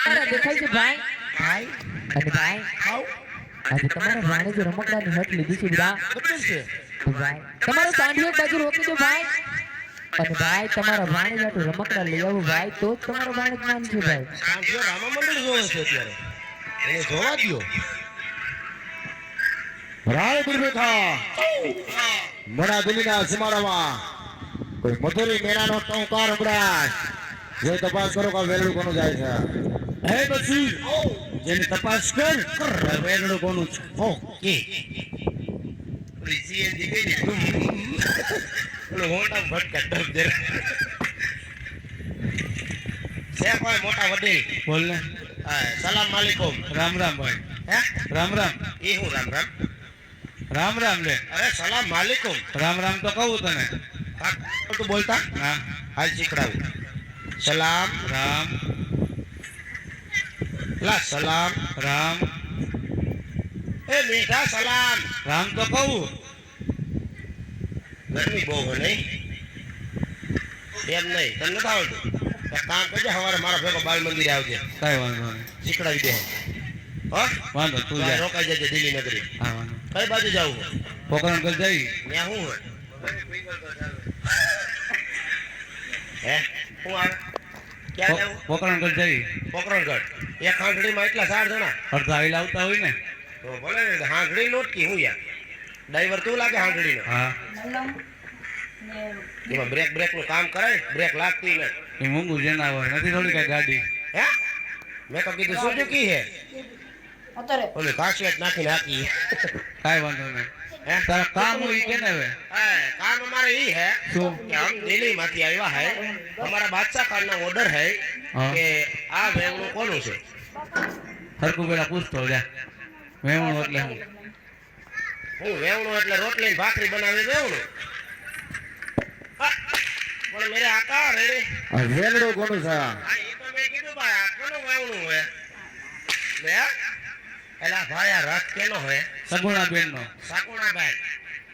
તમારા દેખાય છે ભાઈ ભાઈ અને ભાઈ આવ આજે તમારા વાણે જે રમકડાની હટ લીધી છે બા કેટલું છે તો ભાઈ તમારો સાંઢિયો એક બાજુ રોકી દો ભાઈ અને ભાઈ તમારા વાણે જાતું રમકડા લઈ આવો ભાઈ તો જ તમારો વાણે જ્ઞાન છે ભાઈ સાંજે રામા મંડળ જોવે છે અત્યારે એને જોવા દ્યો રાય દુર્ભેખા મોડા દિલ્હીના સીમાડામાં કોઈ મથુરી મેળાનો ટંકાર સંભળાય જે તપાસ કરો કે વેલડું કોનું જાય છે હે પછી જેની તપાસ કર વેલડું કોનું છે ઓકે પ્રીસીએ દીકરી ઓલો મોટા ભટકા ડબ દે છે કોઈ મોટા વડીલ બોલ ને સલામ વાલેકુમ રામ રામ ભાઈ હે રામ રામ એ હું રામ રામ રામ રામ લે અરે સલામ વાલેકુમ રામ રામ તો કહું તને હા તું બોલતા હા હાલ શીખડાવું સલામ રામ લા સલામ રામ એ મીઠા સલામ રામ તો કહું ગરમી બહુ હોય નહીં એમ નહીં તને નથી આવડતું એક કામ કરજે સવારે મારા ભેગો બાલ મંદિરે આવજે કઈ વાંધો નહીં શીખડાવી દે હો વાંધો તું ત્યાં જા રોકાઈ જજે દિલ્હી નગરી હા વાંધો કઈ બાજુ જવું પોકરણ કર જઈ ત્યાં શું હોય હે શું આવે ક્યાં જવું પોકરણ કર જઈ પોકરણગઢ એક હાંકડીમાં એટલા 4 જણા અડધા આવીને આવતા હોય ને તો ભલે ને હાંકડી નોટકી હું યાર ડ્રાઈવર તું લાગે હાંકડીનો હા એમાં બ્રેક નું કામ કરાય બ્રેક લાગતી ને એ મૂંગું જેના હોય નથી થોડી કઈ ગાડી હે મેં તો કીધું સુઝુકી હે ઓલી કાશલેટ નાખીને હાકી કાઈ વાંધો નહીં હે તારા કામ હોય કે ને હવે काम हमारा यही है શું कि हम दिल्ली माथी आया है हमारा बादशाह खान નો ઓર્ડર है हाँ। કે આ વેવણું કોનું છે હરકું પેલા પૂછતો જા વેવણું એટલે હું હું વેવણું એટલે રોટલી ને ભાખરી બનાવી વેવણું હા, પણ મેરે આકા રેડે આ વેલડું કોનું છે હા એ તો મેં કીધું ભાઈ આ કોનું વેવણું હોય લે એલા ભાઈ આ રથ કેનો હોય સગુણા બેન નો સાકુણા ભાઈ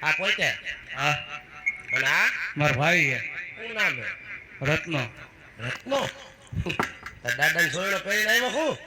આ પોતે હા અને આ મારો ભાઈ છે શું નામ હે રત્નો રત્નો દાદા ને સોયનો પહેરીને આવ્યો હું